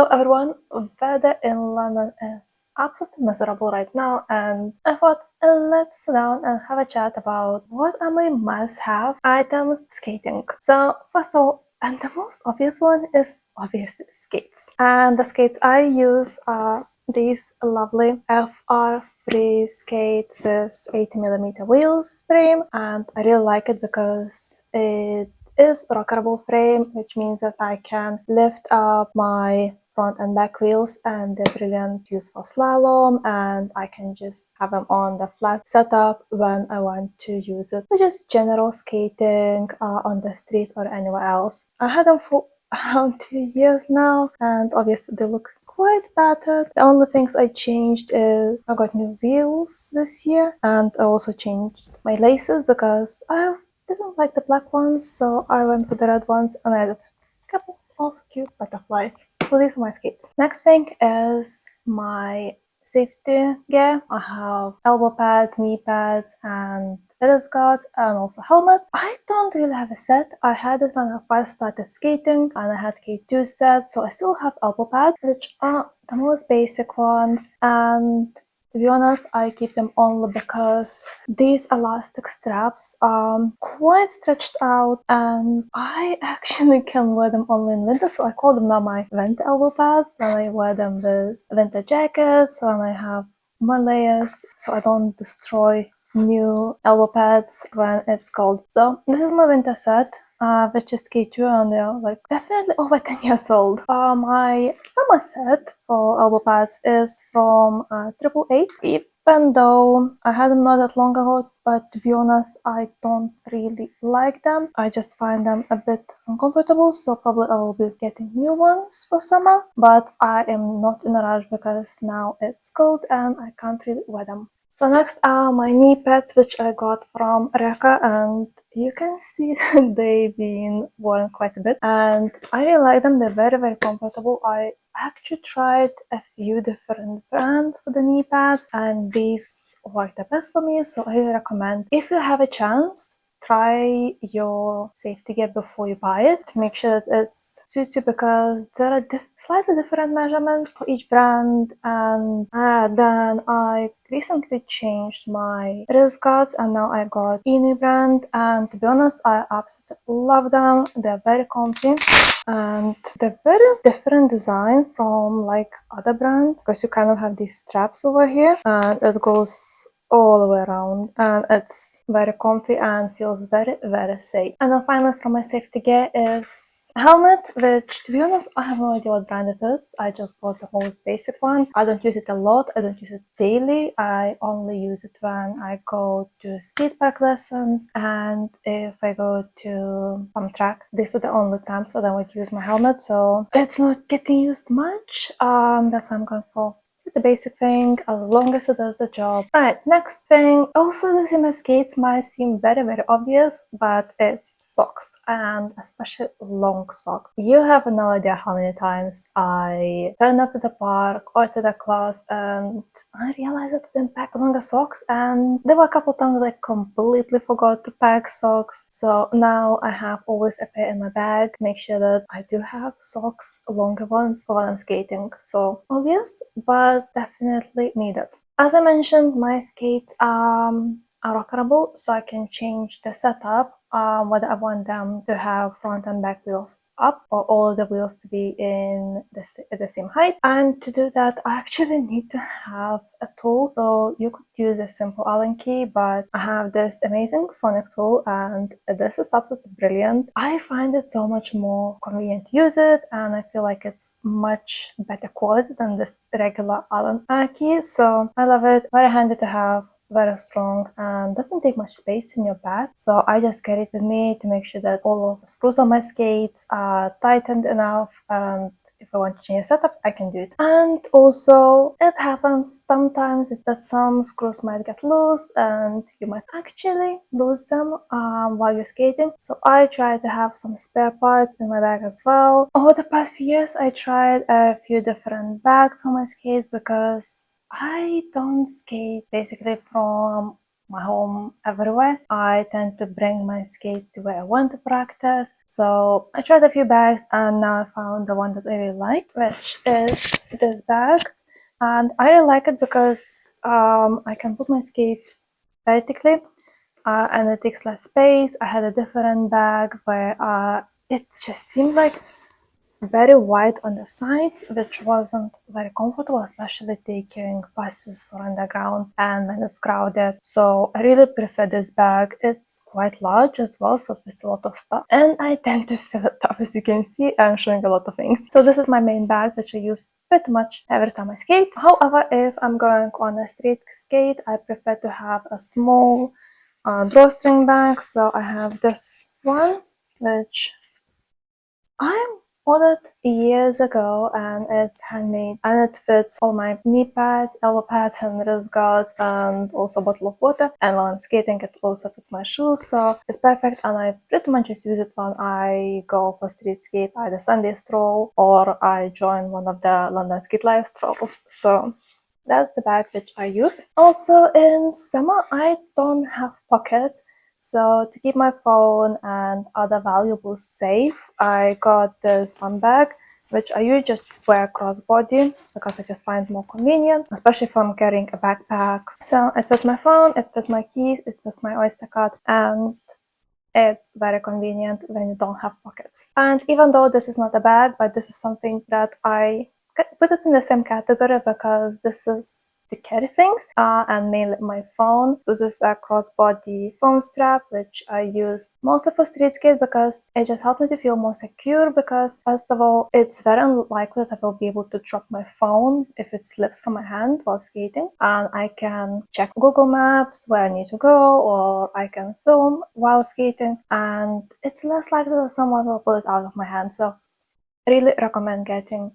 Hello everyone, weather in London is absolutely miserable right now, and I thought let's sit down and have a chat about what are my must-have items skating. So first of all, and the most obvious one is obviously skates. And the skates I use are these lovely FR3 skates with 80mm wheels frame, and I really like it because it is rockable frame, which means that I can lift up my front and back wheels, and they're brilliant use for slalom, and I can just have them on the flat setup when I want to use it for just general skating on the street or anywhere else. I had them for around 2 years now, and obviously they look quite battered. The only things I changed is I got new wheels this year, and I also changed my laces because I didn't like the black ones, so I went with the red ones and I added a couple of cute butterflies. So these are my skates. Next thing is my safety gear. I have elbow pads, knee pads, and wrist guards, and also helmet. I don't really have a set. I had it when I first started skating, and I had K2 sets, so I still have elbow pads, which are the most basic ones, and to be honest, I keep them only because these elastic straps are quite stretched out, and I actually can wear them only in winter, so I call them now my winter elbow pads, when I wear them with winter jackets, when I have more layers, so I don't destroy new elbow pads when it's cold. So this is my winter set, which is K2, and they're like definitely over 10 years old. My summer set for elbow pads is from 888, even though I had them not that long ago, but to be honest, I don't really like them. I just find them a bit uncomfortable, so probably I will be getting new ones for summer, but I am not in a rush because now it's cold and I can't really wear them. So next are my knee pads, which I got from Reka, and you can see that they've been worn quite a bit, and I really like them. They're very comfortable. I actually tried a few different brands for the knee pads, and these work the best for me, so I really recommend, if you have a chance, try your safety gear before you buy it. Make sure that it suits you, because there are slightly different measurements for each brand. And then I recently changed my wrist guards, and now I got Inline brand, and to be honest, I absolutely love them. They're very comfy, and they're very different design from like other brands, because you kind of have these straps over here, and it goes all the way around, and it's very comfy and feels very safe. And then finally, from my safety gear is a helmet, which to be honest, I have no idea what brand it is. I just bought the most basic one. I don't use it a lot. I don't use it daily. I only use it when I go to skate park lessons, and if I go to track. These are the only times when I would use my helmet, so it's not getting used much. That's what I'm going for. The basic thing, as long as it does the job. Alright, next thing, also the same skates might seem very obvious, but it's socks, and especially long socks. You have no idea how many times I turned up to the park or to the class and I realized that I didn't pack longer socks, and there were a couple times that I completely forgot to pack socks. So now I have always a pair in my bag, make sure that I do have socks, longer ones, for when I'm skating. So obvious, but definitely needed. As I mentioned, my skates are rockable, so I can change the setup, whether I want them to have front and back wheels up or all the wheels to be in the same height. And to do that, I actually need to have a tool. So you could use a simple Allen key, but I have this amazing sonic tool, and this is absolutely brilliant. I find it so much more convenient to use it, and I feel like it's much better quality than this regular Allen key. So I love it. Very handy to have, very strong, and doesn't take much space in your bag. So I just carry it with me to make sure that all of the screws on my skates are tightened enough, and if I want to change a setup, I can do it. And also, it happens sometimes that some screws might get loose, and you might actually lose them while you're skating. So I try to have some spare parts in my bag as well. Over the past few years, I tried a few different bags on my skates, because I don't skate basically from my home everywhere. I tend to bring my skates to where I want to practice. So I tried a few bags and now I found the one that I really like, which is this bag. And I really like it because I can put my skates vertically and it takes less space. I had a different bag where it just seemed like very wide on the sides, which wasn't very comfortable, especially taking buses or underground and when it's crowded. So I really prefer this bag. It's quite large as well, so it's a lot of stuff. And I tend to fill it up, as you can see. I'm showing a lot of things. So this is my main bag that I use pretty much every time I skate. However, if I'm going on a street skate, I prefer to have a small drawstring bag. So I have this one, which I ordered years ago and it's handmade and it fits all my knee pads, elbow pads and wrist guards and also a bottle of water, and while I'm skating it also fits my shoes, so it's perfect and I pretty much just use it when I go for street skate, either Sunday stroll or I join one of the London Skate Live strolls. So that's the bag which I use. Also in summer I don't have pockets, so to keep my phone and other valuables safe, I got this one bag, which I usually just wear crossbody because I just find it more convenient, especially if I'm carrying a backpack. So it fits my phone, it fits my keys, it fits my Oyster card, and it's very convenient when you don't have pockets. And even though this is not a bag, but this is something that I put it in the same category because this is to carry things and mainly my phone. So this is a crossbody phone strap which I use mostly for street skate because it just helps me to feel more secure, because first of all it's very unlikely that I will be able to drop my phone if it slips from my hand while skating, and I can check Google Maps where I need to go, or I can film while skating and it's less likely that someone will pull it out of my hand. So I really recommend getting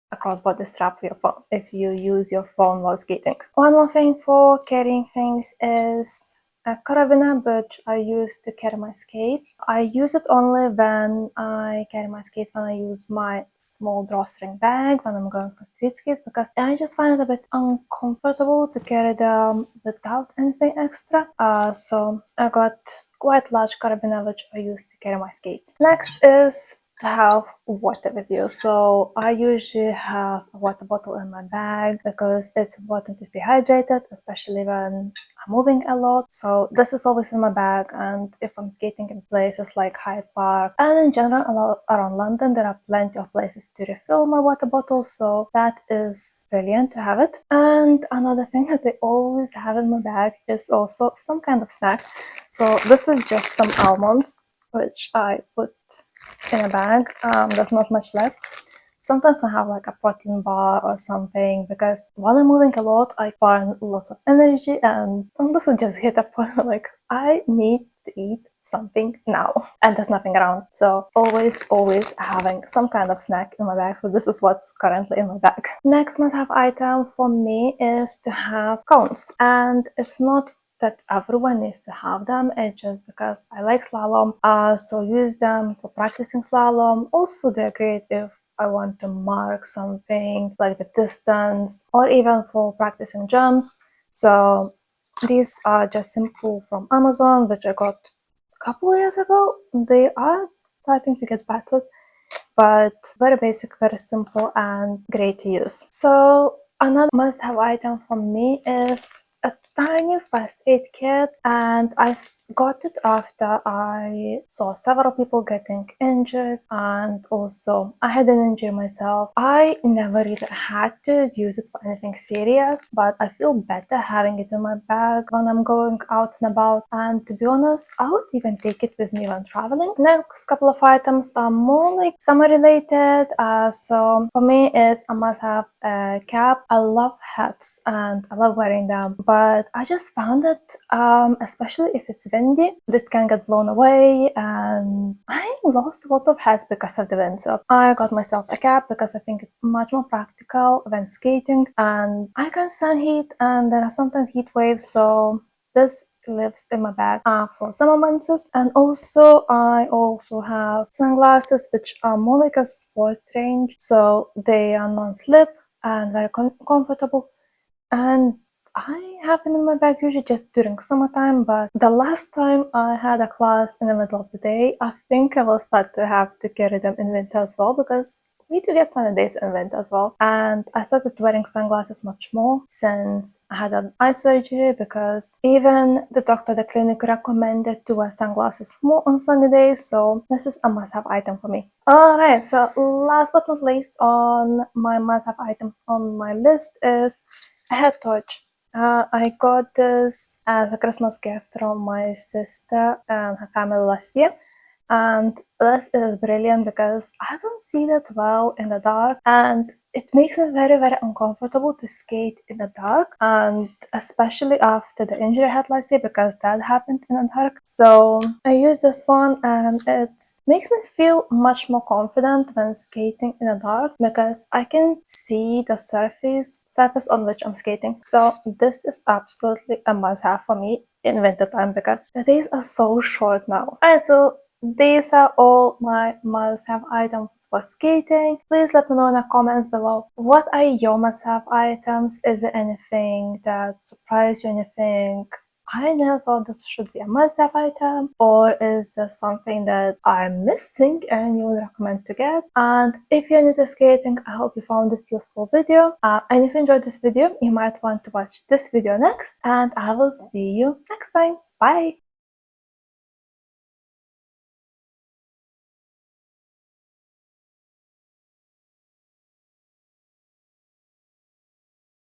a crossbody strap for your phone if you use your phone while skating. One more thing for carrying things is a carabiner, which I use to carry my skates. I use it only when I carry my skates, when I use my small drawstring bag when I'm going for street skates, because I just find it a bit uncomfortable to carry them without anything extra. So I got quite large carabiner which I use to carry my skates. Next is to have water with you. So I usually have a water bottle in my bag because it's important to stay hydrated, especially when I'm moving a lot. So this is always in my bag, and if I'm skating in places like Hyde Park and in general around London, there are plenty of places to refill my water bottle, so that is brilliant to have it. And another thing that I always have in my bag is also some kind of snack. So this is just some almonds which I put in a bag. There's not much left. Sometimes I have like a protein bar or something because while I'm moving a lot, I burn lots of energy, and sometimes I just hit a point like I need to eat something now, and there's nothing around. So always having some kind of snack in my bag. So this is what's currently in my bag. Next must-have item for me is to have cones, and it's not that everyone needs to have them. It's just because I like slalom, so use them for practicing slalom. Also, they're great if I want to mark something like the distance, or even for practicing jumps. So these are just simple from Amazon, which I got a couple of years ago. They are starting to get battered, but very basic, very simple and great to use. So another must-have item for me is a tiny first aid kit, and I got it after I saw several people getting injured, and also I had an injury myself. I never really had to use it for anything serious, but I feel better having it in my bag when I'm going out and about, and to be honest, I would even take it with me when traveling. Next couple of items are more like summer related, so for me it's a must-have cap. I love hats and I love wearing them, but I just found that especially if it's windy, it can get blown away, and I lost a lot of hats because of the wind. So I got myself a cap because I think it's much more practical when skating, and I can stand heat and there are sometimes heat waves, so this lives in my bag for summer months. And also I also have sunglasses which are more like a sport range, so they are non-slip and very comfortable, and I have them in my bag usually just during summertime, but the last time I had a class in the middle of the day, I think I will start to have to carry them in winter as well, because we do get sunny days in winter as well. And I started wearing sunglasses much more since I had an eye surgery, because even the doctor at the clinic recommended to wear sunglasses more on sunny days, so this is a must-have item for me. Alright, so last but not least on my must-have items on my list is a head torch. I got this as a Christmas gift from my sister and her family last year. And this is brilliant because I don't see that well in the dark, and it makes me very, very uncomfortable to skate in the dark, and especially after the injury I had last year, because that happened in the dark. So I use this one, and it makes me feel much more confident when skating in the dark, because I can see the surface on which I'm skating. So this is absolutely a must-have for me in winter time, because the days are so short now. Alright, so these are all my must-have items for skating. Please let me know in the comments below, what are your must-have items? Is there anything that surprised you and you think, I never thought this should be a must-have item? Or is there something that I'm missing and you would recommend to get? And if you're new to skating, I hope you found this useful video. And if you enjoyed this video, you might want to watch this video next, and I will see you next time. Bye!